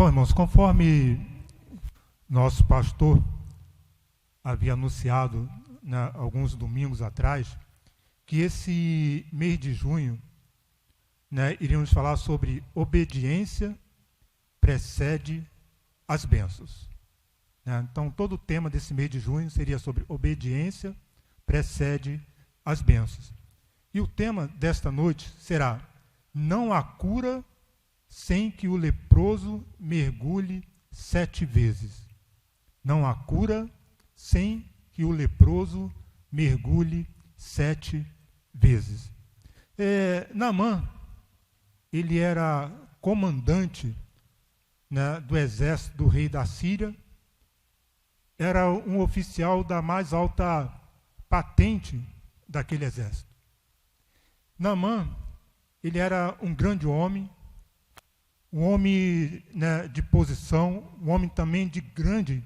Bom, irmãos, conforme nosso pastor havia anunciado, né, alguns domingos atrás, que esse mês de junho, né, iríamos falar sobre obediência precede as bênçãos. Né? Então, todo o tema desse mês de junho seria sobre obediência precede as bênçãos. E o tema desta noite será: não há cura sem que o leproso mergulhe 7 vezes. Não há cura sem que o leproso mergulhe 7 vezes. Naamã, ele era comandante, né, do exército do rei da Síria, era um oficial da mais alta patente daquele exército. Naamã, ele era um grande homem, um homem, né, de posição, um homem também de grande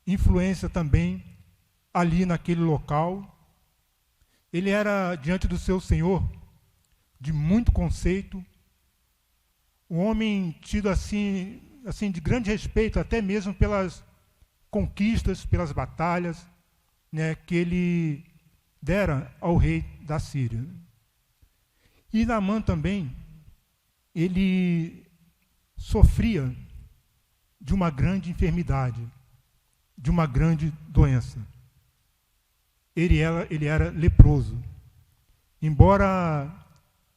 influência também ali naquele local. Ele era, diante do seu senhor, de muito conceito, um homem tido assim de grande respeito, até mesmo pelas conquistas, pelas batalhas, né, que ele dera ao rei da Síria. E Naamã também, ele sofria de uma grande enfermidade, de uma grande doença. Ele era leproso. Embora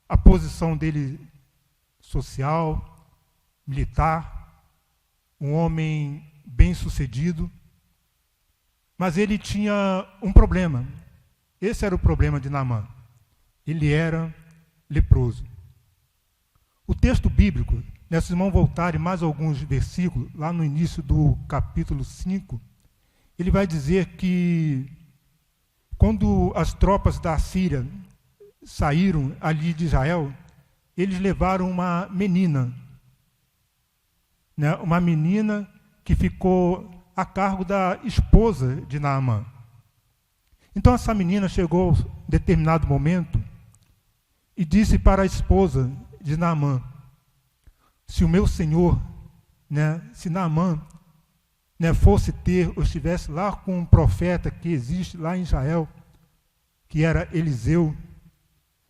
a posição dele social, militar, um homem bem-sucedido, mas ele tinha um problema. Esse era o problema de Naamã. Ele era leproso. O texto bíblico, né, se os irmãos voltarem mais alguns versículos, lá no início do capítulo 5, ele vai dizer que quando as tropas da Síria saíram ali de Israel, eles levaram uma menina, né, uma menina que ficou a cargo da esposa de Naamã. Então essa menina chegou em determinado momento e disse para a esposa de Naamã: se o meu senhor, né, se Naamã, né, fosse ter, ou estivesse lá com um profeta que existe lá em Israel, que era Eliseu,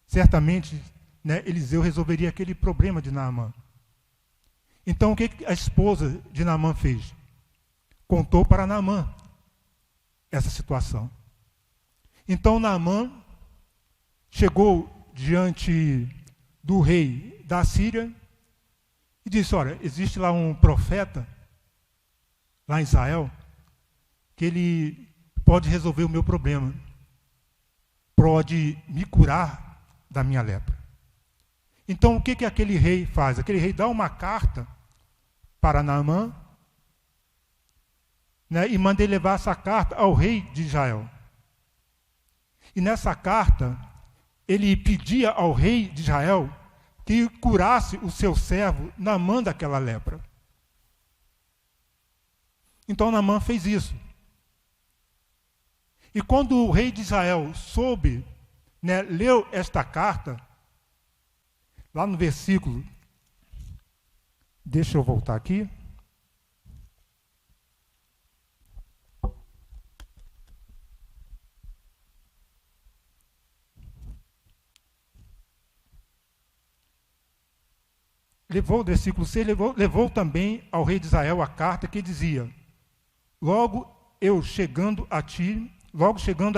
certamente, né, Eliseu resolveria aquele problema de Naamã. Então o que a esposa de Naamã fez? Contou para Naamã essa situação. Então Naamã chegou diante do rei da Síria e disse: olha, existe lá um profeta lá em Israel que ele pode resolver o meu problema, pode me curar da minha lepra. Então o que aquele rei faz? Aquele rei dá uma carta para Naamã, né, e manda ele levar essa carta ao rei de Israel. E nessa carta ele pedia ao rei de Israel que curasse o seu servo Naamã daquela lepra. Então Naamã fez isso. E quando o rei de Israel soube, né, leu esta carta, lá no versículo, deixa eu voltar aqui. Levou o versículo 6, levou também ao rei de Israel a carta que dizia: logo chegando a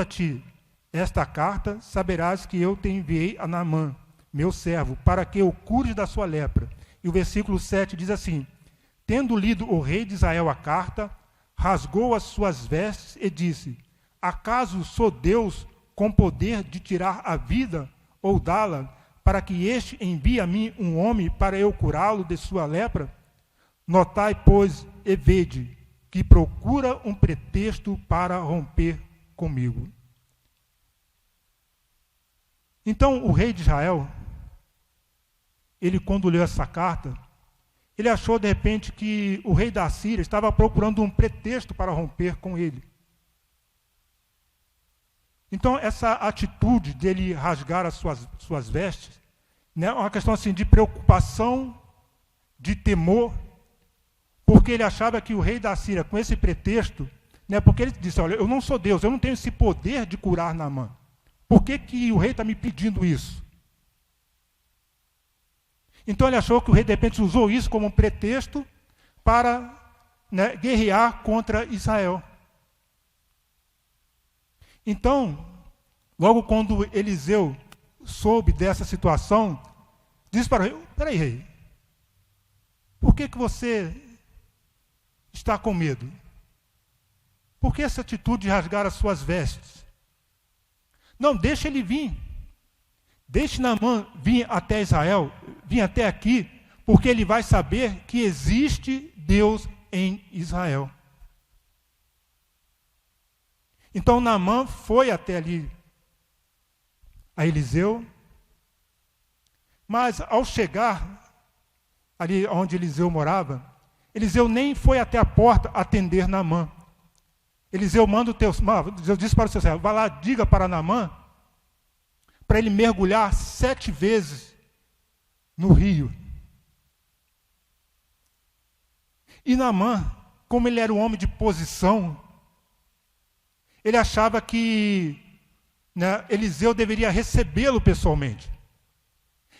ti, esta carta, saberás que eu te enviei a Naamã, meu servo, para que o cures da sua lepra. E o versículo 7 diz assim: tendo lido o rei de Israel a carta, rasgou as suas vestes e disse: acaso sou Deus com poder de tirar a vida ou dá-la, para que este envie a mim um homem para eu curá-lo de sua lepra? Notai, pois, e vede, que procura um pretexto para romper comigo. Então, o rei de Israel, ele quando leu essa carta, ele achou de repente que o rei da Síria estava procurando um pretexto para romper com ele. Então, essa atitude dele rasgar as suas vestes, né, é uma questão assim de preocupação, de temor, porque ele achava que o rei da Síria, com esse pretexto, né, porque ele disse, olha, eu não sou Deus, eu não tenho esse poder de curar Naamã. Por que o rei está me pedindo isso? Então ele achou que o rei, de repente, usou isso como um pretexto para, né, guerrear contra Israel. Então, logo quando Eliseu soube dessa situação, disse para o rei, peraí, rei, por que você está com medo? Por que essa atitude de rasgar as suas vestes? Não, deixa ele vir. Deixe Naamã vir até Israel, vir até aqui, porque ele vai saber que existe Deus em Israel. Então Naamã foi até ali a Eliseu, mas ao chegar ali onde Eliseu morava, Eliseu nem foi até a porta atender Naamã. Eliseu Eliseu disse para o seu servo, vai lá, diga para Naamã, para ele mergulhar 7 vezes no rio. E Naamã, como ele era um homem de posição, ele achava que, né, Eliseu deveria recebê-lo pessoalmente.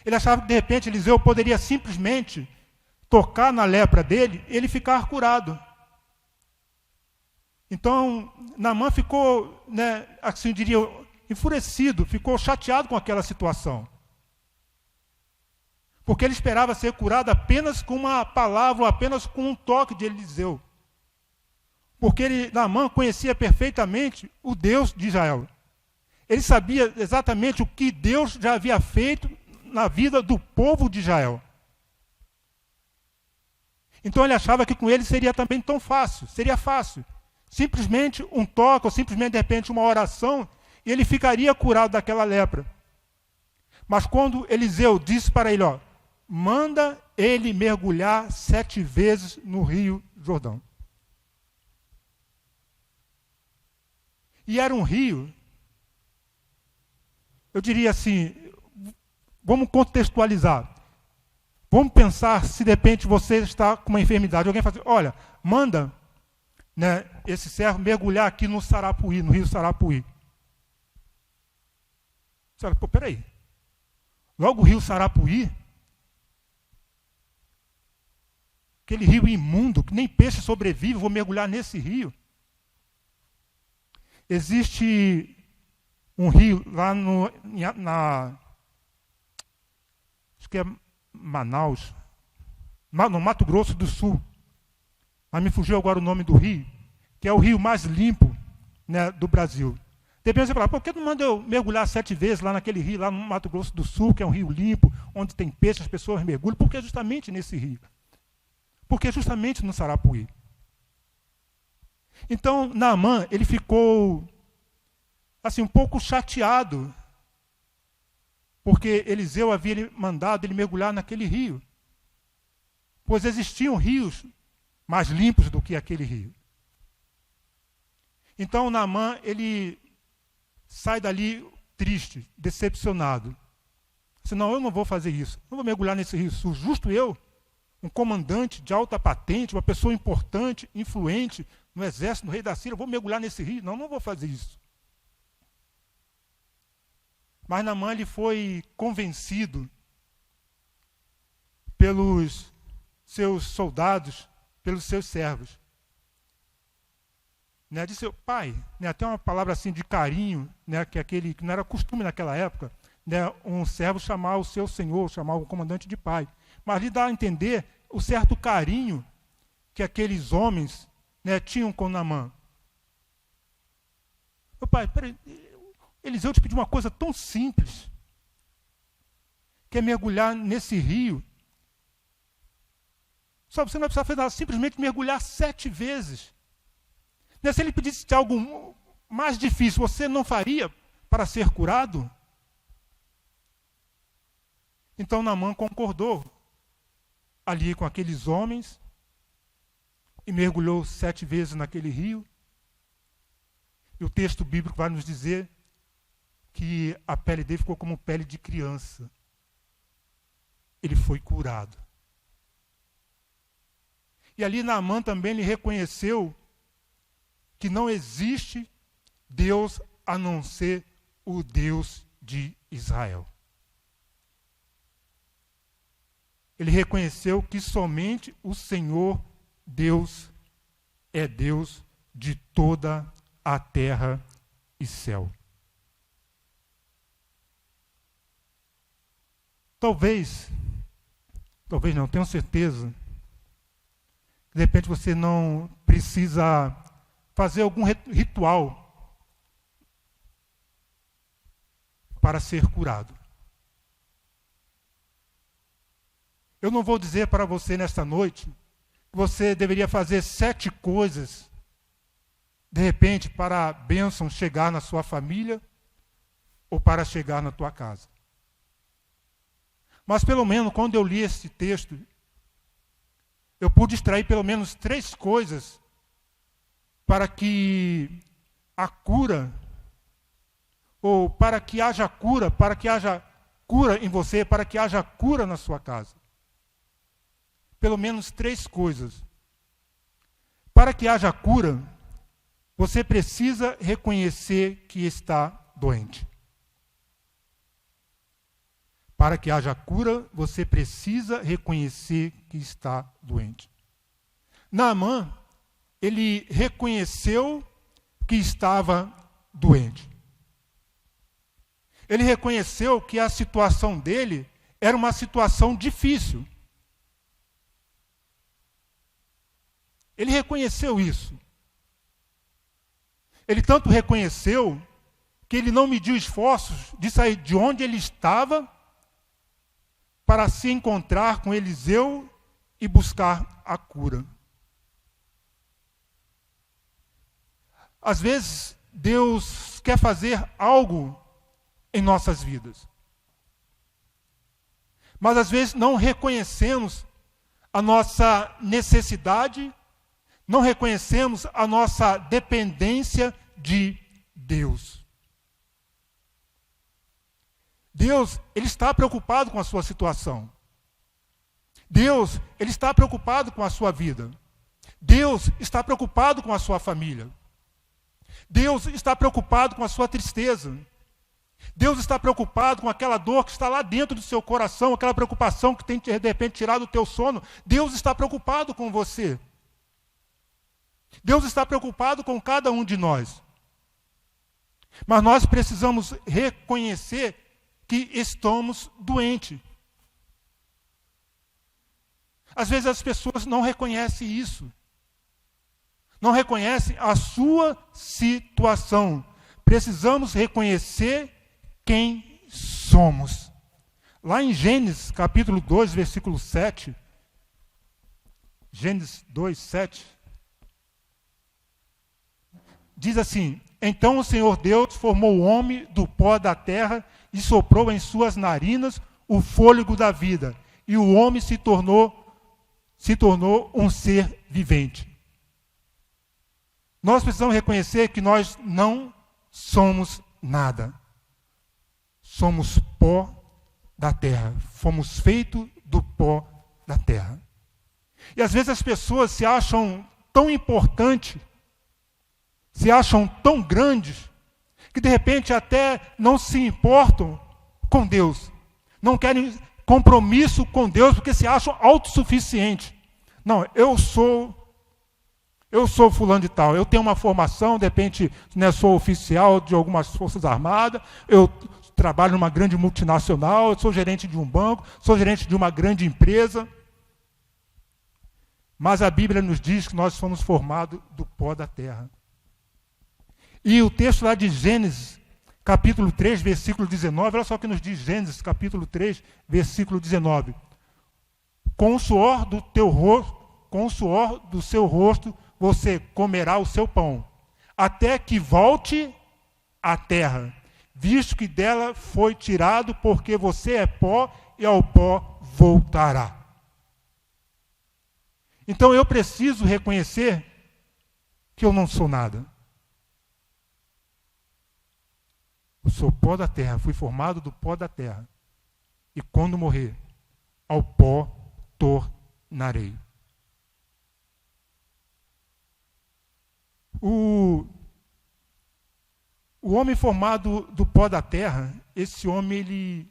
Ele achava que, de repente, Eliseu poderia simplesmente tocar na lepra dele e ele ficar curado. Então, Naamã ficou, né, assim eu diria, enfurecido, ficou chateado com aquela situação. Porque ele esperava ser curado apenas com uma palavra, ou apenas com um toque de Eliseu. Porque Naamã conhecia perfeitamente o Deus de Israel. Ele sabia exatamente o que Deus já havia feito na vida do povo de Israel. Então ele achava que com ele seria também tão fácil, seria fácil. Simplesmente um toque, ou simplesmente de repente uma oração, e ele ficaria curado daquela lepra. Mas quando Eliseu disse para ele, ó, manda ele mergulhar 7 vezes no rio Jordão. E era um rio, eu diria assim, vamos contextualizar. Vamos pensar se de repente você está com uma enfermidade. Alguém fala assim, olha, manda, né, esse servo mergulhar aqui no Sarapuí, no rio Sarapuí. Você fala, pô, peraí. Logo o rio Sarapuí, aquele rio imundo, que nem peixe sobrevive, vou mergulhar nesse rio. Existe um rio lá acho que é Manaus, no Mato Grosso do Sul, mas me fugiu agora o nome do rio, que é o rio mais limpo, né, do Brasil. De repente você fala, por que não manda eu mergulhar 7 vezes lá naquele rio, lá no Mato Grosso do Sul, que é um rio limpo, onde tem peixe, as pessoas mergulham? Porque é justamente nesse rio. Porque é justamente no Sarapuí. Então, Naamã, ele ficou assim, um pouco chateado, porque Eliseu havia mandado ele mergulhar naquele rio. Pois existiam rios mais limpos do que aquele rio. Então, Naamã, ele sai dali triste, decepcionado. Disse, não, eu não vou fazer isso. Não vou mergulhar nesse rio sujo. Justo eu, um comandante de alta patente, uma pessoa importante, influente no exército, no rei da Síria, vou mergulhar nesse rio? Não, não vou fazer isso. Mas Naamã, ele foi convencido pelos seus soldados, pelos seus servos. Né, disse, pai, né, até uma palavra assim de carinho, né, que não era costume naquela época, né, um servo chamar o seu senhor, chamar o comandante de pai. Mas ali dá a entender o certo carinho que aqueles homens, né, tinham com Naamã. Meu pai, peraí, Eliseu te pediu uma coisa tão simples, que é mergulhar nesse rio. Só você não vai precisar fazer nada, simplesmente mergulhar 7 vezes. Se ele pedisse algo mais difícil, você não faria para ser curado? Então Naamã concordou ali com aqueles homens e mergulhou 7 vezes naquele rio. E o texto bíblico vai nos dizer que a pele dele ficou como pele de criança. Ele foi curado. E ali Naamã também ele reconheceu que não existe Deus a não ser o Deus de Israel. Ele reconheceu que somente o Senhor Deus é Deus de toda a terra e céu. Talvez não, tenho certeza, de repente você não precisa fazer algum ritual para ser curado. Eu não vou dizer para você nesta noite que você deveria fazer 7 coisas, de repente, para a bênção chegar na sua família ou para chegar na tua casa. Mas pelo menos quando eu li esse texto, eu pude extrair pelo menos 3 coisas para que a cura, ou para que haja cura em você, para que haja cura na sua casa. Pelo menos 3 coisas. Para que haja cura, você precisa reconhecer que está doente. Para que haja cura, você precisa reconhecer que está doente. Naamã, ele reconheceu que estava doente. Ele reconheceu que a situação dele era uma situação difícil. Ele reconheceu isso. Ele tanto reconheceu que ele não mediu esforços de sair de onde ele estava para se encontrar com Eliseu e buscar a cura. Às vezes, Deus quer fazer algo em nossas vidas. Mas às vezes não reconhecemos a nossa necessidade, não reconhecemos a nossa dependência de Deus. Deus, ele está preocupado com a sua situação. Deus, ele está preocupado com a sua vida. Deus está preocupado com a sua família. Deus está preocupado com a sua tristeza. Deus está preocupado com aquela dor que está lá dentro do seu coração, aquela preocupação que tem de repente tirado o teu sono. Deus está preocupado com você. Deus está preocupado com cada um de nós. Mas nós precisamos reconhecer que estamos doentes. Às vezes as pessoas não reconhecem isso. Não reconhecem a sua situação. Precisamos reconhecer quem somos. Lá em Gênesis, capítulo 2, versículo 7. Gênesis 2, 7. Diz assim: então o Senhor Deus formou o homem do pó da terra e soprou em suas narinas o fôlego da vida. E o homem se tornou um ser vivente. Nós precisamos reconhecer que nós não somos nada. Somos pó da terra. Fomos feitos do pó da terra. E às vezes as pessoas se acham tão importantes, se acham tão grandes, que de repente até não se importam com Deus. Não querem compromisso com Deus porque se acham autossuficientes. Não, eu sou fulano de tal, eu tenho uma formação, de repente sou oficial de algumas forças armadas, eu trabalho numa grande multinacional, eu sou gerente de um banco, sou gerente de uma grande empresa. Mas a Bíblia nos diz que nós somos formados do pó da terra. E o texto lá de Gênesis, capítulo 3, versículo 19, olha só o que nos diz Gênesis, capítulo 3, versículo 19. Com o suor do teu rosto, com o suor do seu rosto, você comerá o seu pão, até que volte à terra, visto que dela foi tirado, porque você é pó e ao pó voltará. Então eu preciso reconhecer que eu não sou nada. Eu sou pó da terra, fui formado do pó da terra. E quando morrer, ao pó tornarei. O homem formado do pó da terra, esse homem,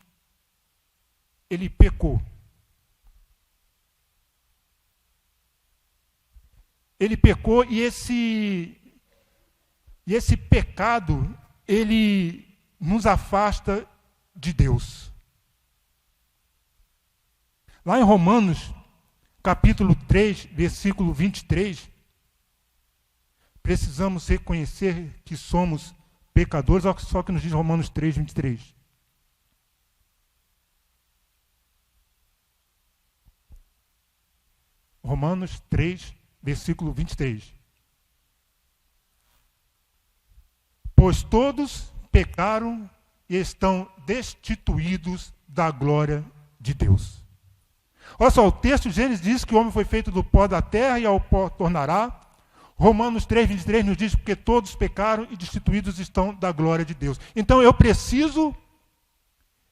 ele pecou. Ele pecou e esse pecado, ele nos afasta de Deus. Lá em Romanos, capítulo 3, versículo 23, precisamos reconhecer que somos pecadores, só que nos diz Romanos 3, 23. Romanos 3, versículo 23. Pois todos pecaram e estão destituídos da glória de Deus. Olha só, o texto de Gênesis diz que o homem foi feito do pó da terra e ao pó tornará. Romanos 3, 23 nos diz porque todos pecaram e destituídos estão da glória de Deus. Então eu preciso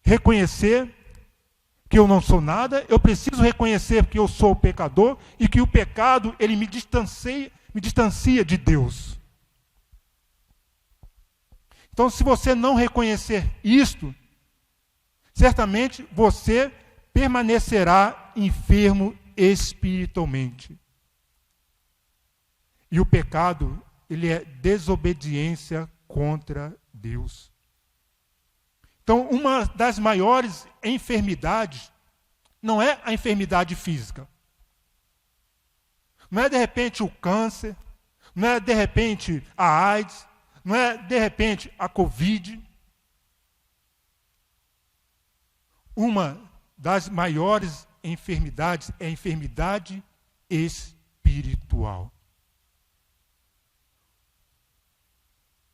reconhecer que eu não sou nada, eu preciso reconhecer que eu sou pecador e que o pecado, ele me distancia de Deus. Então, se você não reconhecer isto, certamente você permanecerá enfermo espiritualmente. E o pecado, ele é desobediência contra Deus. Então, uma das maiores enfermidades não é a enfermidade física. Não é, de repente, o câncer, não é, de repente, a AIDS, não é, de repente, a Covid. Uma das maiores enfermidades é a enfermidade espiritual.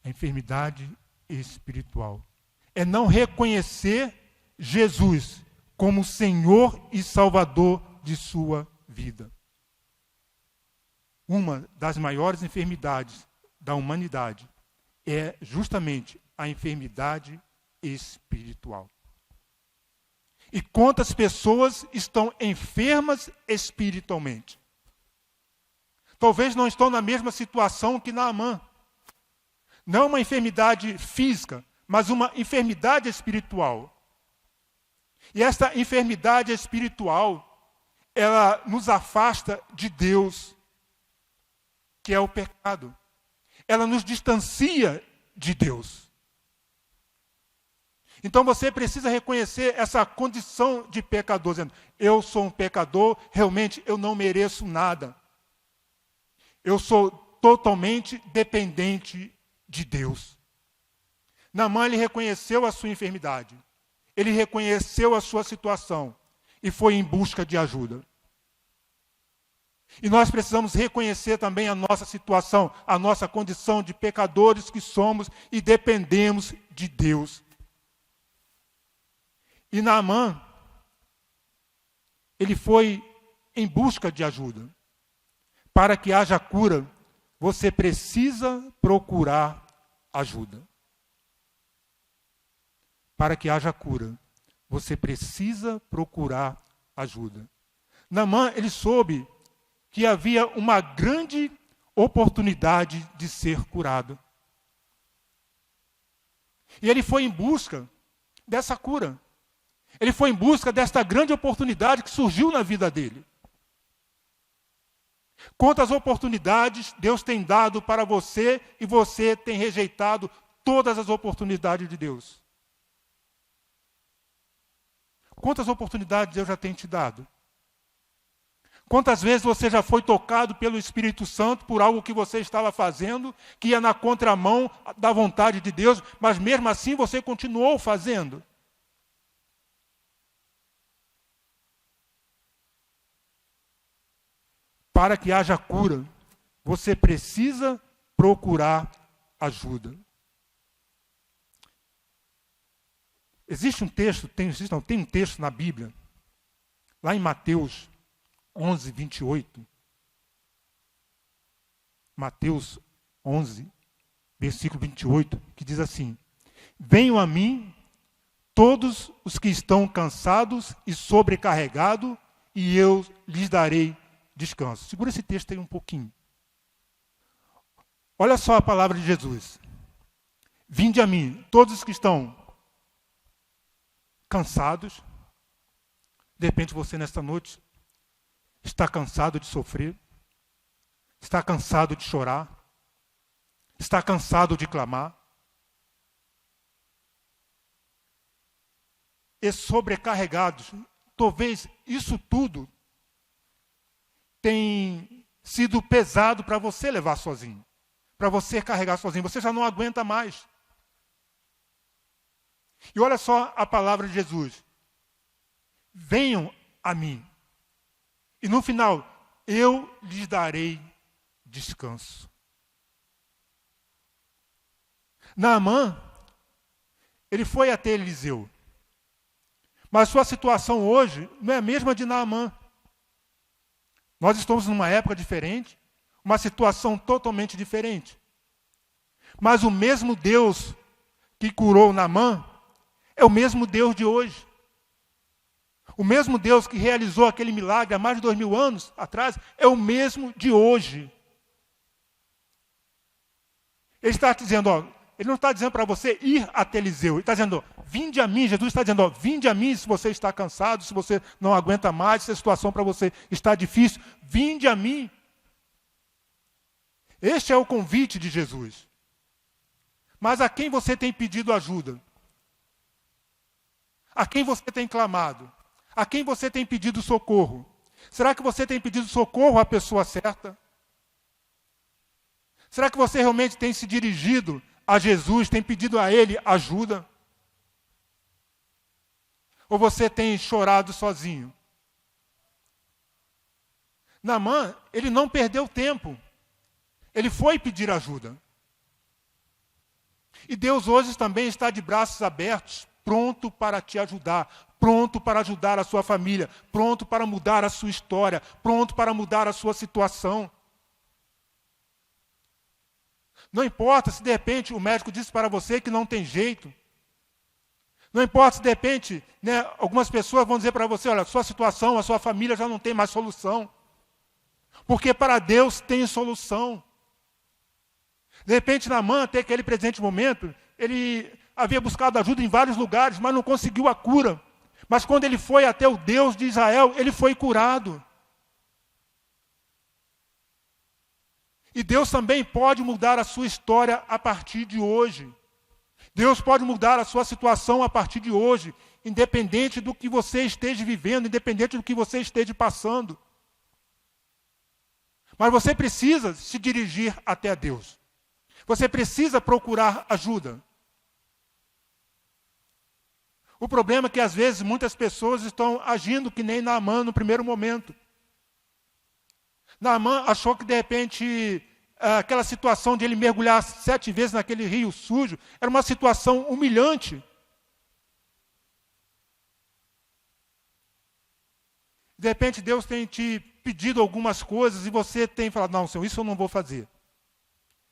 A enfermidade espiritual é não reconhecer Jesus como Senhor e Salvador de sua vida. Uma das maiores enfermidades da humanidade é justamente a enfermidade espiritual. E quantas pessoas estão enfermas espiritualmente? Talvez não estão na mesma situação que Naamã. Não uma enfermidade física, mas uma enfermidade espiritual. E esta enfermidade espiritual, ela nos afasta de Deus, que é o pecado. Ela nos distancia de Deus. Então você precisa reconhecer essa condição de pecador, dizendo, eu sou um pecador, realmente eu não mereço nada. Eu sou totalmente dependente de Deus. Naamã, ele reconheceu a sua enfermidade. Ele reconheceu a sua situação e foi em busca de ajuda. E nós precisamos reconhecer também a nossa situação, a nossa condição de pecadores que somos e dependemos de Deus. E Naamã, ele foi em busca de ajuda. Para que haja cura, você precisa procurar ajuda. Para que haja cura, você precisa procurar ajuda. Naamã, ele soube que havia uma grande oportunidade de ser curado. E ele foi em busca dessa cura. Ele foi em busca desta grande oportunidade que surgiu na vida dele. Quantas oportunidades Deus tem dado para você e você tem rejeitado todas as oportunidades de Deus? Quantas oportunidades Deus já tem te dado? Quantas vezes você já foi tocado pelo Espírito Santo por algo que você estava fazendo, que ia na contramão da vontade de Deus, mas mesmo assim você continuou fazendo? Para que haja cura, você precisa procurar ajuda. Existe um texto, tem um texto na Bíblia, lá em Mateus 11, 28. Mateus 11, versículo 28, que diz assim: venham a mim todos os que estão cansados e sobrecarregados, e eu lhes darei descanso. Segura esse texto aí um pouquinho. Olha só a palavra de Jesus. Vinde a mim, todos os que estão cansados. De repente você nesta noite está cansado de sofrer, está cansado de chorar, está cansado de clamar, e sobrecarregados. Talvez isso tudo tenha sido pesado para você levar sozinho, para você carregar sozinho. Você já não aguenta mais. E olha só a palavra de Jesus. Venham a mim. E no final, eu lhes darei descanso. Naamã, ele foi até Eliseu. Mas sua situação hoje não é a mesma de Naamã. Nós estamos numa época diferente, uma situação totalmente diferente. Mas o mesmo Deus que curou Naamã é o mesmo Deus de hoje. O mesmo Deus que realizou aquele milagre há mais de 2000 anos atrás é o mesmo de hoje. Ele está dizendo, ele não está dizendo para você ir até Eliseu. Ele está dizendo, vinde a mim. Jesus está dizendo, vinde a mim se você está cansado, se você não aguenta mais, se a situação para você está difícil. Vinde a mim. Este é o convite de Jesus. Mas a quem você tem pedido ajuda? A quem você tem clamado? A quem você tem pedido socorro? Será que você tem pedido socorro à pessoa certa? Será que você realmente tem se dirigido a Jesus, tem pedido a Ele ajuda? Ou você tem chorado sozinho? Naamã, ele não perdeu tempo. Ele foi pedir ajuda. E Deus hoje também está de braços abertos, pronto para te ajudar, pronto para ajudar a sua família, pronto para mudar a sua história, pronto para mudar a sua situação. Não importa se de repente o médico disse para você que não tem jeito. Não importa se de repente, algumas pessoas vão dizer para você, olha, a sua situação, a sua família já não tem mais solução. Porque para Deus tem solução. De repente, Naamã, até aquele presente momento, ele havia buscado ajuda em vários lugares, mas não conseguiu a cura. Mas quando ele foi até o Deus de Israel, ele foi curado. E Deus também pode mudar a sua história a partir de hoje. Deus pode mudar a sua situação a partir de hoje, independente do que você esteja vivendo, independente do que você esteja passando. Mas você precisa se dirigir até Deus. Você precisa procurar ajuda. O problema é que, às vezes, muitas pessoas estão agindo que nem Naamã no primeiro momento. Naamã achou que, de repente, aquela situação de ele mergulhar 7 vezes naquele rio sujo era uma situação humilhante. De repente, Deus tem te pedido algumas coisas e você tem falado, não, Senhor, isso eu não vou fazer.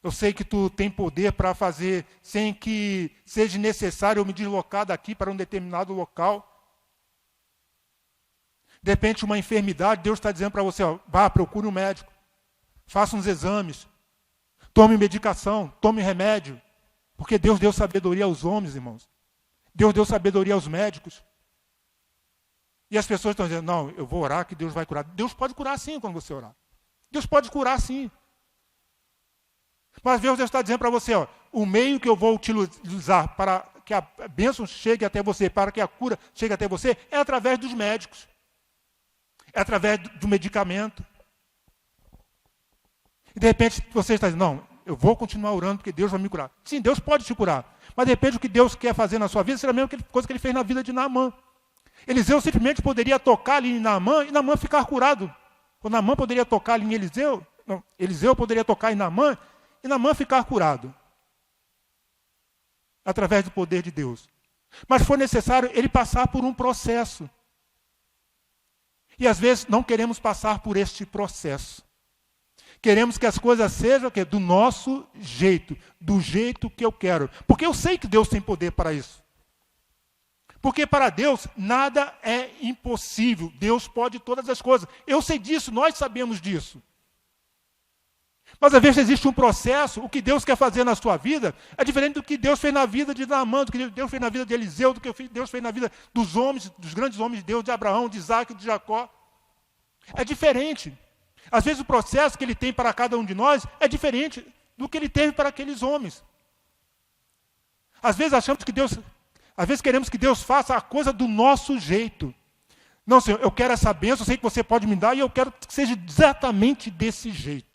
Eu sei que tu tem poder para fazer sem que seja necessário eu me deslocar daqui para um determinado local. De repente, uma enfermidade, Deus está dizendo para você, vá, procure um médico, faça uns exames, tome medicação, tome remédio, porque Deus deu sabedoria aos homens, irmãos. Deus deu sabedoria aos médicos. E as pessoas estão dizendo, não, eu vou orar que Deus vai curar. Deus pode curar sim quando você orar. Deus pode curar sim. Mas Deus está dizendo para você, o meio que eu vou utilizar para que a bênção chegue até você, para que a cura chegue até você, é através dos médicos. É através do medicamento. E de repente você está dizendo, não, eu vou continuar orando porque Deus vai me curar. Sim, Deus pode te curar. Mas de repente o que Deus quer fazer na sua vida será a mesma coisa que ele fez na vida de Naamã. Eliseu simplesmente poderia tocar ali em Naamã e Naamã ficar curado. Ou Naamã poderia tocar ali em Eliseu. Não, Eliseu poderia tocar em Naamã e Naamã ficar curado. Através do poder de Deus. Mas foi necessário ele passar por um processo. E às vezes não queremos passar por este processo. Queremos que as coisas sejam do nosso jeito, do jeito que eu quero. Porque eu sei que Deus tem poder para isso. Porque para Deus nada é impossível. Deus pode todas as coisas. Eu sei disso, nós sabemos disso. Mas às vezes existe um processo, o que Deus quer fazer na sua vida é diferente do que Deus fez na vida de Naamã, do que Deus fez na vida de Eliseu, do que Deus fez na vida dos homens, dos grandes homens de Deus, de Abraão, de Isaac, de Jacó. É diferente. Às vezes o processo que ele tem para cada um de nós é diferente do que ele teve para aqueles homens. Às vezes queremos que Deus faça a coisa do nosso jeito. Não, Senhor, eu quero essa bênção, eu sei que você pode me dar e eu quero que seja exatamente desse jeito.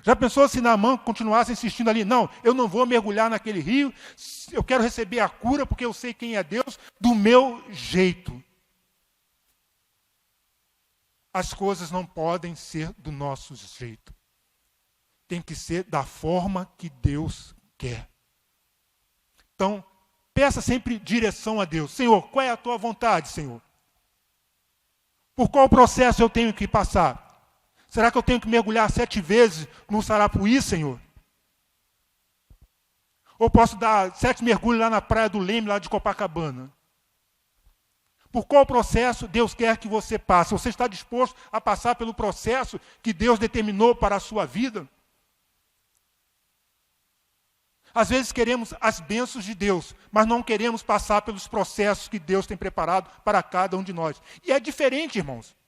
Já pensou se Naamã continuasse insistindo ali? Não, eu não vou mergulhar naquele rio, eu quero receber a cura porque eu sei quem é Deus, do meu jeito. As coisas não podem ser do nosso jeito. Tem que ser da forma que Deus quer. Então, peça sempre direção a Deus. Senhor, qual é a tua vontade, Senhor? Por qual processo eu tenho que passar? Será que eu tenho que mergulhar 7 vezes no Sarapuí, Senhor? Ou posso dar 7 mergulhos lá na praia do Leme, lá de Copacabana? Por qual processo Deus quer que você passe? Você está disposto a passar pelo processo que Deus determinou para a sua vida? Às vezes queremos as bênçãos de Deus, mas não queremos passar pelos processos que Deus tem preparado para cada um de nós. E é diferente, irmãos.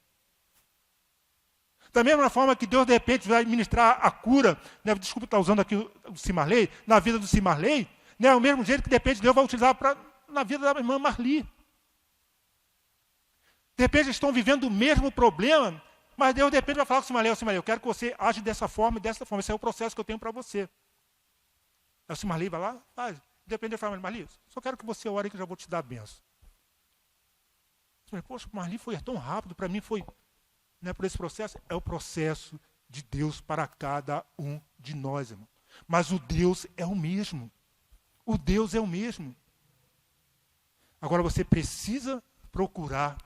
Da mesma forma que Deus, de repente, vai ministrar a cura, né, desculpa estar usando aqui o Cimarley, na vida do Cimarley, né, o mesmo jeito que, de repente, Deus vai utilizar na vida da irmã Marli. De repente, eles estão vivendo o mesmo problema, mas Deus, de repente, vai falar com o Cimarley, eu quero que você age dessa forma e dessa forma. Esse é o processo que eu tenho para você. Aí o Cimarley vai lá, faz. De repente, ele fala, Marli, só quero que você ore que eu já vou te dar a benção. Poxa, Marli foi tão rápido, para mim foi... Não é por esse processo? É o processo de Deus para cada um de nós, irmão. Mas o Deus é o mesmo. O Deus é o mesmo. Agora você precisa procurar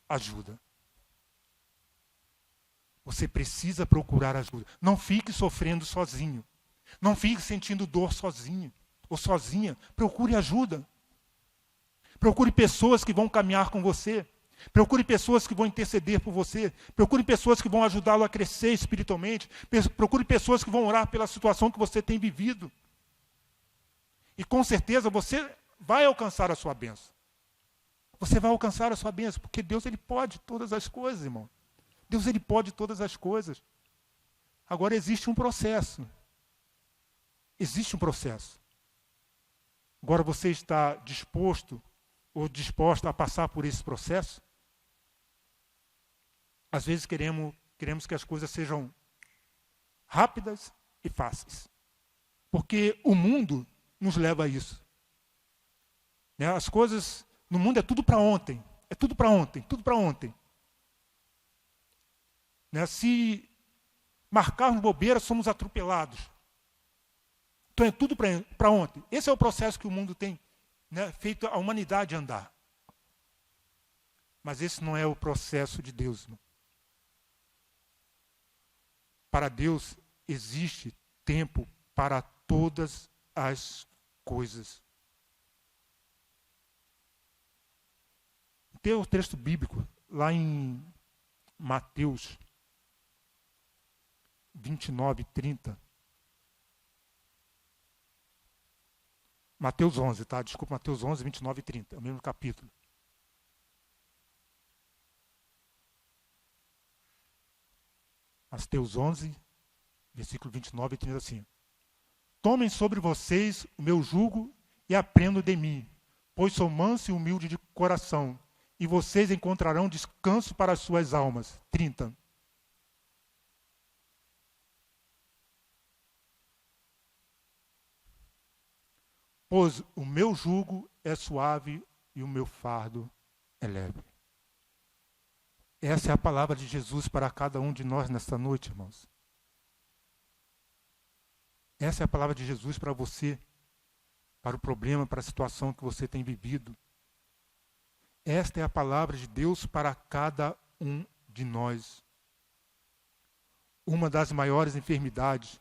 ajuda. Você precisa procurar ajuda. Não fique sofrendo sozinho. Não fique sentindo dor sozinho ou sozinha. Procure ajuda. Procure pessoas que vão caminhar com você. Procure pessoas que vão interceder por você. Procure pessoas que vão ajudá-lo a crescer espiritualmente. Procure pessoas que vão orar pela situação que você tem vivido. E com certeza você vai alcançar a sua bênção. Você vai alcançar a sua bênção, porque Deus ele pode todas as coisas, irmão. Deus ele pode todas as coisas. Agora existe um processo. Existe um processo. Agora você está disposto ou disposta a passar por esse processo? Às vezes queremos que as coisas sejam rápidas e fáceis. Porque o mundo nos leva a isso. Né? As coisas no mundo é tudo para ontem. É tudo para ontem, tudo para ontem. Né? Se marcarmos bobeira, somos atropelados. Então é tudo para ontem. Esse é o processo que o mundo tem, né, feito a humanidade andar. Mas esse não é o processo de Deus, irmão. Para Deus existe tempo para todas as coisas. Tem o texto bíblico lá em Mateus 29, 30. Mateus 11, tá? Desculpa, Mateus 11, 29 e 30. É o mesmo capítulo. Mateus 11, versículo 29 e 30 assim. Tomem sobre vocês o meu jugo e aprendam de mim, pois sou manso e humilde de coração, e vocês encontrarão descanso para as suas almas. 30. Pois o meu jugo é suave e o meu fardo é leve. Essa é a palavra de Jesus para cada um de nós nesta noite, irmãos. Essa é a palavra de Jesus para você, para o problema, para a situação que você tem vivido. Esta é a palavra de Deus para cada um de nós. Uma das maiores enfermidades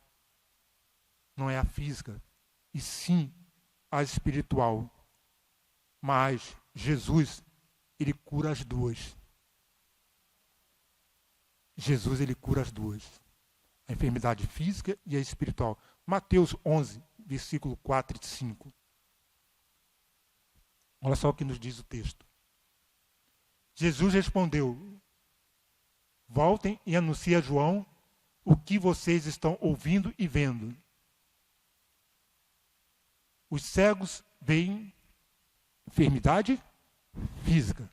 não é a física, e sim a espiritual. Mas Jesus, ele cura as duas. Jesus, ele cura as duas. A enfermidade física e a espiritual. Mateus 11, versículo 4 e 5. Olha só o que nos diz o texto. Jesus respondeu: voltem e anunciem a João o que vocês estão ouvindo e vendo. Os cegos veem enfermidade física.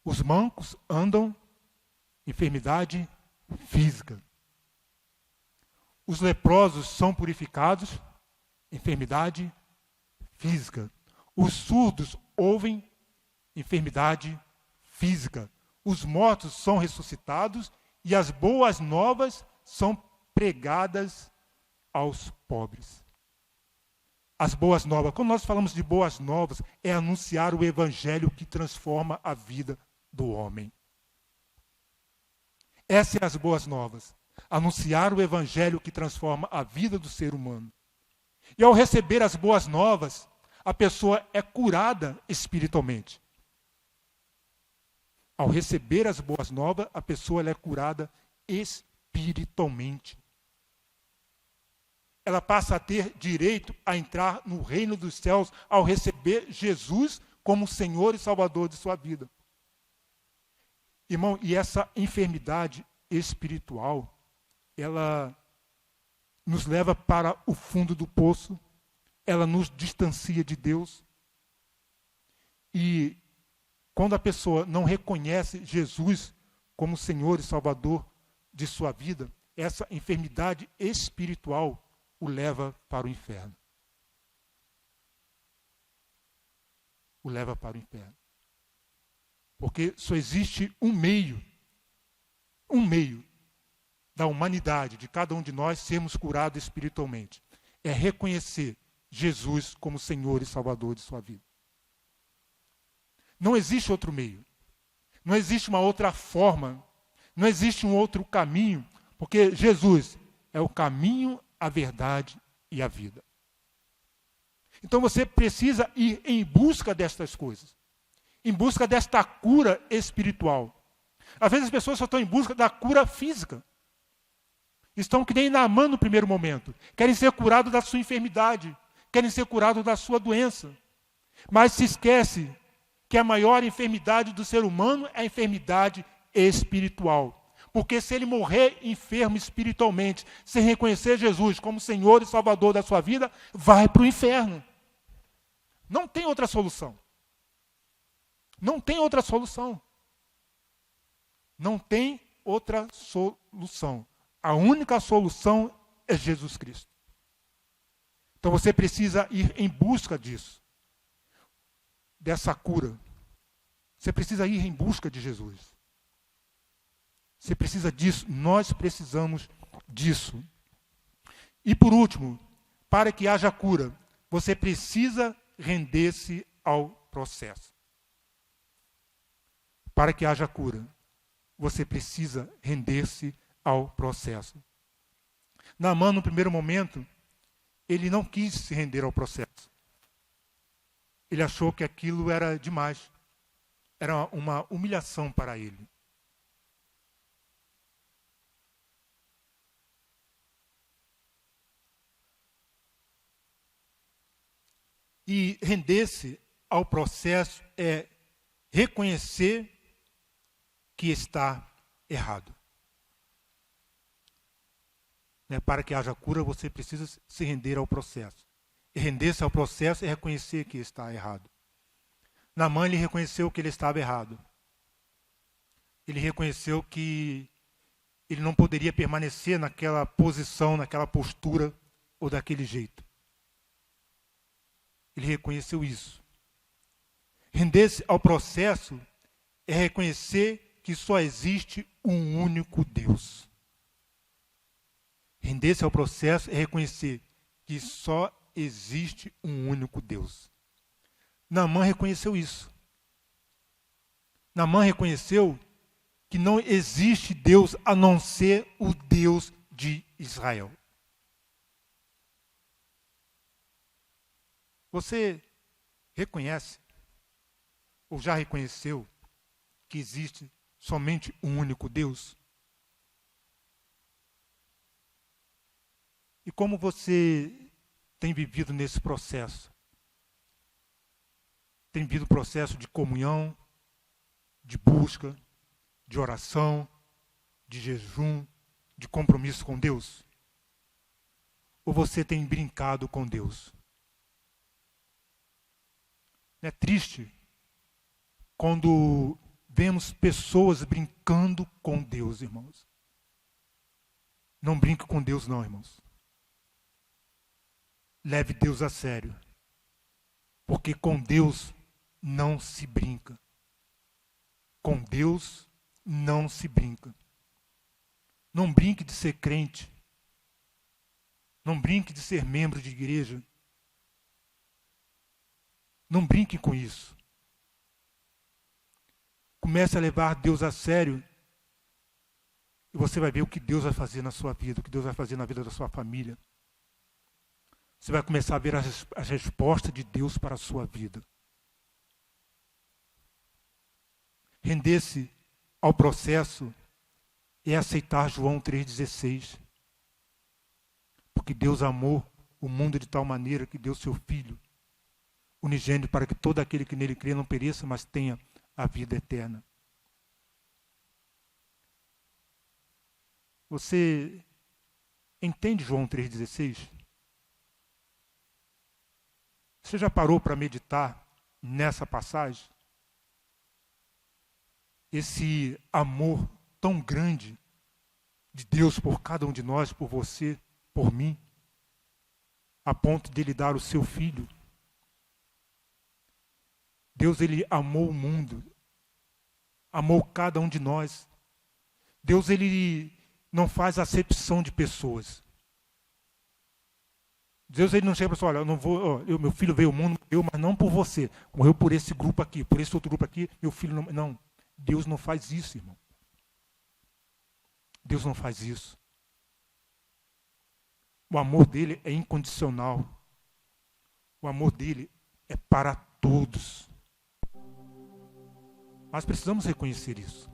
Os mancos andam enfermidade física. Os leprosos são purificados, enfermidade física. Os surdos ouvem, enfermidade física. Os mortos são ressuscitados e as boas novas são pregadas aos pobres. As boas novas, quando nós falamos de boas novas, é anunciar o evangelho que transforma a vida do homem. Essas são as boas novas. Anunciar o evangelho que transforma a vida do ser humano. E ao receber as boas novas, a pessoa é curada espiritualmente. Ao receber as boas novas, a pessoa é curada espiritualmente. Ela passa a ter direito a entrar no reino dos céus ao receber Jesus como Senhor e Salvador de sua vida. Irmão, e essa enfermidade espiritual, ela nos leva para o fundo do poço, ela nos distancia de Deus. E quando a pessoa não reconhece Jesus como Senhor e Salvador de sua vida, essa enfermidade espiritual o leva para o inferno. O leva para o inferno. Porque só existe um meio da humanidade, de cada um de nós, sermos curados espiritualmente. É reconhecer Jesus como Senhor e Salvador de sua vida. Não existe outro meio. Não existe uma outra forma. Não existe um outro caminho. Porque Jesus é o caminho, a verdade e a vida. Então você precisa ir em busca destas coisas. Em busca desta cura espiritual. Às vezes as pessoas só estão em busca da cura física. Estão que nem Naamã no primeiro momento. Querem ser curados da sua enfermidade. Querem ser curados da sua doença. Mas se esquece que a maior enfermidade do ser humano é a enfermidade espiritual. Porque se ele morrer enfermo espiritualmente, sem reconhecer Jesus como Senhor e Salvador da sua vida, vai para o inferno. Não tem outra solução. Não tem outra solução. Não tem outra solução. A única solução é Jesus Cristo. Então você precisa ir em busca disso. Dessa cura. Você precisa ir em busca de Jesus. Você precisa disso. Nós precisamos disso. E por último, para que haja cura, você precisa render-se ao processo. Para que haja cura, você precisa render-se ao processo. Naamã, no primeiro momento, ele não quis se render ao processo. Ele achou que aquilo era demais. Era uma humilhação para ele. E render-se ao processo é reconhecer que está errado. Para que haja cura, você precisa se render ao processo. E render-se ao processo é reconhecer que está errado. Naamã, ele reconheceu que ele estava errado. Ele reconheceu que ele não poderia permanecer naquela posição, naquela postura ou daquele jeito. Ele reconheceu isso. Render-se ao processo é reconhecer que só existe um único Deus. Render-se ao processo é reconhecer que só existe um único Deus. Naamã reconheceu isso. Naamã reconheceu que não existe Deus a não ser o Deus de Israel. Você reconhece, ou já reconheceu, que existe somente um único Deus? E como você tem vivido nesse processo? Tem vivido o processo de comunhão, de busca, de oração, de jejum, de compromisso com Deus? Ou você tem brincado com Deus? É triste quando vemos pessoas brincando com Deus, irmãos. Não brinque com Deus não, irmãos. Leve Deus a sério. Porque com Deus não se brinca. Com Deus não se brinca. Não brinque de ser crente. Não brinque de ser membro de igreja. Não brinque com isso. Comece a levar Deus a sério. E você vai ver o que Deus vai fazer na sua vida, o que Deus vai fazer na vida da sua família. Você vai começar a ver as respostas de Deus para a sua vida. Render-se ao processo é aceitar João 3,16. Porque Deus amou o mundo de tal maneira que deu seu Filho unigênito para que todo aquele que nele crê não pereça, mas tenha a vida eterna. Você entende João 3,16? Você já parou para meditar nessa passagem? Esse amor tão grande de Deus por cada um de nós, por você, por mim, a ponto de Ele dar o seu Filho. Deus, Ele amou o mundo, amou cada um de nós. Deus, Ele não faz acepção de pessoas. Deus, Ele não chega para você, olha, eu não vou, meu filho veio ao mundo, mas não por você. Morreu por esse grupo aqui, por esse outro grupo aqui, meu filho não. Não, Deus não faz isso, irmão. Deus não faz isso. O amor dele é incondicional. O amor dele é para todos. Nós precisamos reconhecer isso.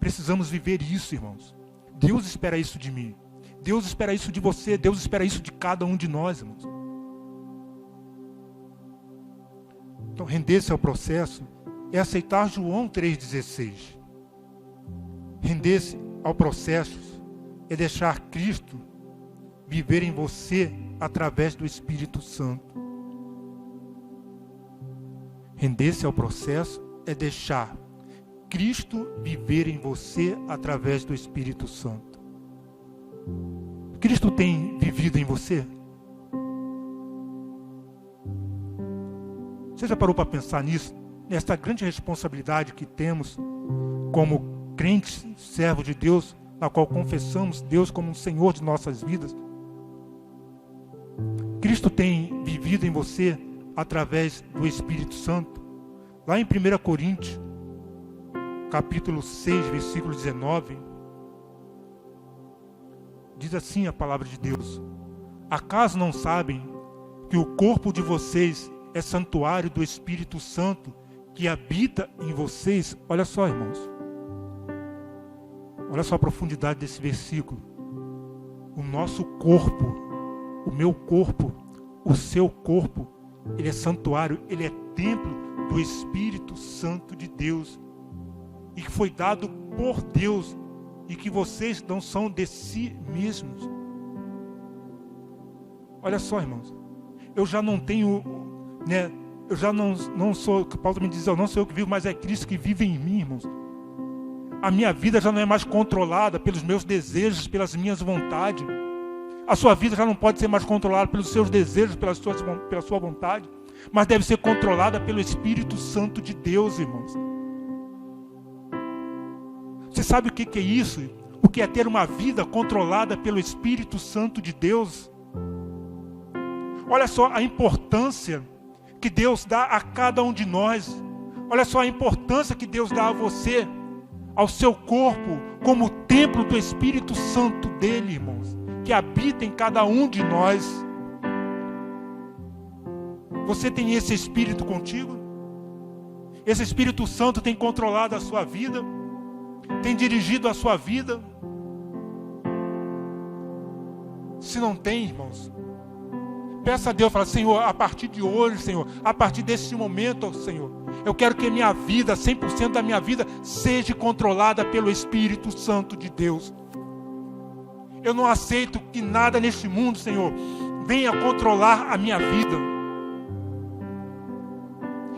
Precisamos viver isso, irmãos. Deus espera isso de mim. Deus espera isso de você. Deus espera isso de cada um de nós, irmãos. Então, render-se ao processo é aceitar João 3,16. Render-se ao processo é deixar Cristo viver em você através do Espírito Santo. Render-se ao processo é deixar Cristo viver em você através do Espírito Santo. Cristo tem vivido em você? Você já parou para pensar nisso? Nessa grande responsabilidade que temos como crentes, servos de Deus, na qual confessamos Deus como um Senhor de nossas vidas? Cristo tem vivido em você através do Espírito Santo. Lá em 1 Coríntios, capítulo 6, versículo 19, diz assim a palavra de Deus: acaso não sabem que o corpo de vocês é santuário do Espírito Santo que habita em vocês? Olha só, irmãos. Olha só a profundidade desse versículo. O nosso corpo, o meu corpo, o seu corpo, ele é santuário, ele é templo do Espírito Santo de Deus, e que foi dado por Deus, e que vocês não são de si mesmos. Olha só, irmãos, eu já não tenho, eu já não sou, o que Paulo me diz, eu não sou eu que vivo, mas é Cristo que vive em mim, irmãos. A minha vida já não é mais controlada pelos meus desejos, pelas minhas vontades. A sua vida já não pode ser mais controlada pelos seus desejos, pela sua vontade, mas deve ser controlada pelo Espírito Santo de Deus, irmãos. Você sabe o que é isso? O que é ter uma vida controlada pelo Espírito Santo de Deus? Olha só a importância que Deus dá a cada um de nós. Olha só a importância que Deus dá a você, ao seu corpo, como templo do Espírito Santo dele, irmãos, que habita em cada um de nós. Você tem esse Espírito contigo? Esse Espírito Santo tem controlado a sua vida? Tem dirigido a sua vida? Se não tem, irmãos, peça a Deus, fala: Senhor, a partir de hoje, Senhor, a partir desse momento, Senhor, eu quero que a minha vida, 100% da minha vida, seja controlada pelo Espírito Santo de Deus. Eu não aceito que nada neste mundo, Senhor, venha controlar a minha vida.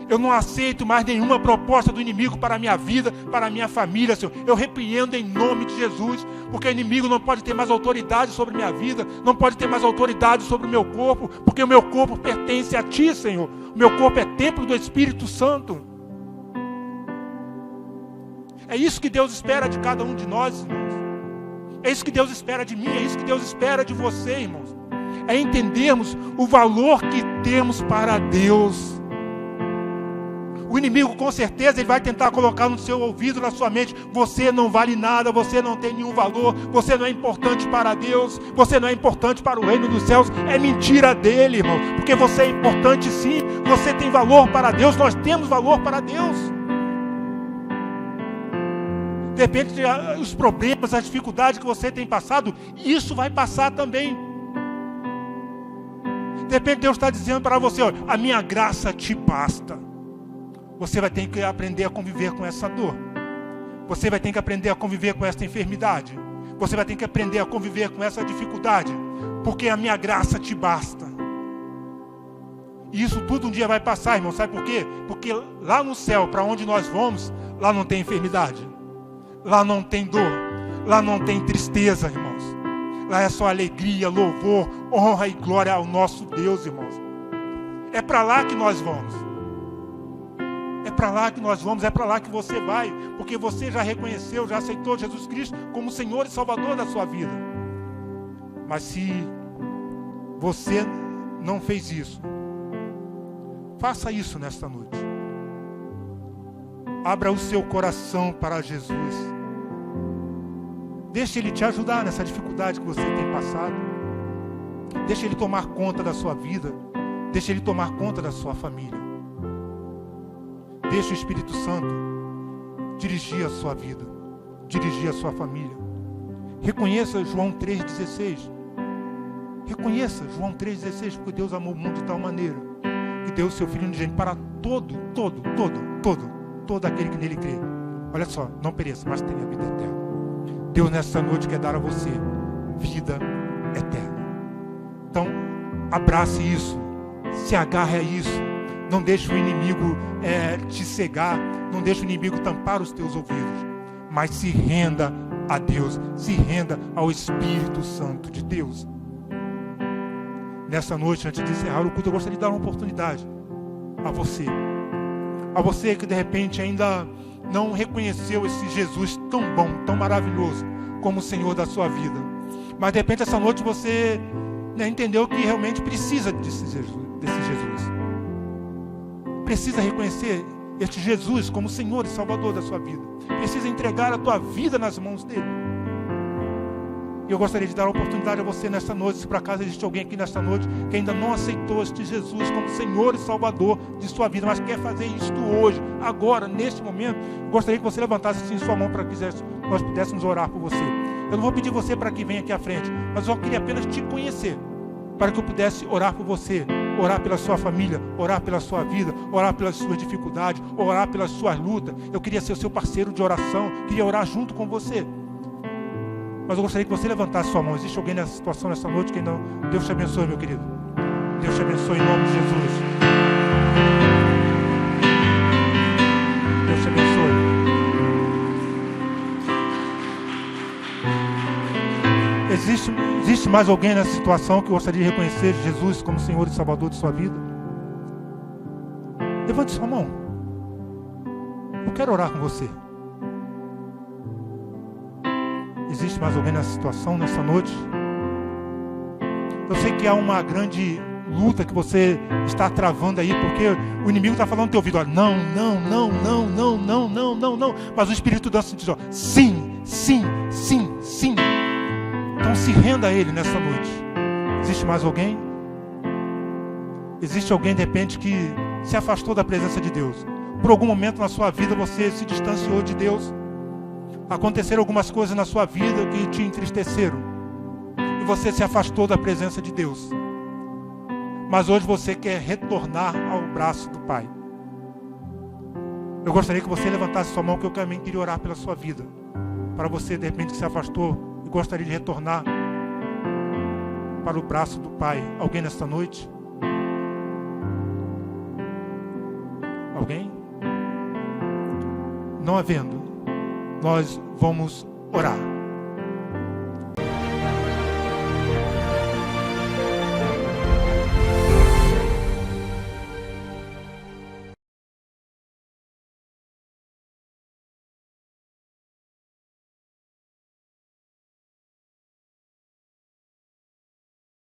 Eu não aceito mais nenhuma proposta do inimigo para a minha vida, para a minha família, Senhor. Eu repreendo em nome de Jesus, porque o inimigo não pode ter mais autoridade sobre a minha vida, não pode ter mais autoridade sobre o meu corpo, porque o meu corpo pertence a Ti, Senhor. O meu corpo é templo do Espírito Santo. É isso que Deus espera de cada um de nós, irmãos. É isso que Deus espera de mim, é isso que Deus espera de você, irmãos. É entendermos o valor que temos para Deus. O inimigo, com certeza, ele vai tentar colocar no seu ouvido, na sua mente: você não vale nada, você não tem nenhum valor, você não é importante para Deus, você não é importante para o reino dos céus. É mentira dele, irmão, porque você é importante sim, você tem valor para Deus, nós temos valor para Deus. De repente, os problemas, as dificuldades que você tem passado, isso vai passar também. De repente, Deus está dizendo para você: olha, a minha graça te basta. Você vai ter que aprender a conviver com essa dor. Você vai ter que aprender a conviver com essa enfermidade. Você vai ter que aprender a conviver com essa dificuldade. Porque a minha graça te basta. E isso tudo um dia vai passar, irmão. Sabe por quê? Porque lá no céu, para onde nós vamos, lá não tem enfermidade. Lá não tem dor. Lá não tem tristeza, irmãos. Lá é só alegria, louvor, honra e glória ao nosso Deus, irmãos. É para lá que nós vamos. É para lá que nós vamos, é para lá que você vai, porque você já reconheceu, já aceitou Jesus Cristo como Senhor e Salvador da sua vida. Mas se você não fez isso, faça isso nesta noite. Abra o seu coração para Jesus. Deixe Ele te ajudar nessa dificuldade que você tem passado. Deixe Ele tomar conta da sua vida. Deixe Ele tomar conta da sua família. Deixe o Espírito Santo dirigir a sua vida, dirigir a sua família. Reconheça João 3,16. Reconheça João 3,16, porque Deus amou o mundo de tal maneira que deu o seu Filho unigênito para todo aquele que nele crê. Olha só, não pereça, mas tenha vida eterna. Deus nessa noite quer dar a você vida eterna. Então, abrace isso, se agarre a isso. Não deixe o inimigo te cegar. Não deixe o inimigo tampar os teus ouvidos. Mas se renda a Deus. Se renda ao Espírito Santo de Deus. Nessa noite, antes de encerrar o culto, eu gostaria de dar uma oportunidade a você. A você que de repente ainda não reconheceu esse Jesus tão bom, tão maravilhoso, como o Senhor da sua vida. Mas de repente essa noite você entendeu que realmente precisa desse Jesus. Precisa reconhecer este Jesus como Senhor e Salvador da sua vida. Precisa entregar a tua vida nas mãos dele. E eu gostaria de dar a oportunidade a você nesta noite, se por acaso existe alguém aqui nesta noite que ainda não aceitou este Jesus como Senhor e Salvador de sua vida, mas quer fazer isto hoje, agora, neste momento, gostaria que você levantasse assim sua mão para que nós pudéssemos orar por você. Eu não vou pedir você para que venha aqui à frente, mas eu queria apenas te conhecer, para que eu pudesse orar por você, orar pela sua família, orar pela sua vida, orar pelas suas dificuldades, orar pelas suas lutas. Eu queria ser o seu parceiro de oração, queria orar junto com você. Mas eu gostaria que você levantasse sua mão. Existe alguém nessa situação, nessa noite, que não? Deus te abençoe, meu querido. Deus te abençoe em nome de Jesus. Deus te abençoe. Existe mais alguém nessa situação que gostaria de reconhecer Jesus como Senhor e Salvador de sua vida? Levante sua mão. Eu quero orar com você. Existe mais alguém nessa situação, nessa noite? Eu sei que há uma grande luta que você está travando aí, porque o inimigo está falando no teu ouvido: não. Mas o Espírito Santo diz: sim. Então se renda a Ele nessa noite. Existe mais alguém? Existe alguém de repente que se afastou da presença de Deus? Por algum momento na sua vida você se distanciou de Deus? Aconteceram algumas coisas na sua vida que te entristeceram. E você se afastou da presença de Deus. Mas hoje você quer retornar ao braço do Pai. Eu gostaria que você levantasse sua mão, que eu também queria orar pela sua vida. Para você, de repente, que se afastou e gostaria de retornar para o braço do Pai. Alguém nesta noite? Alguém? Não havendo, nós vamos orar.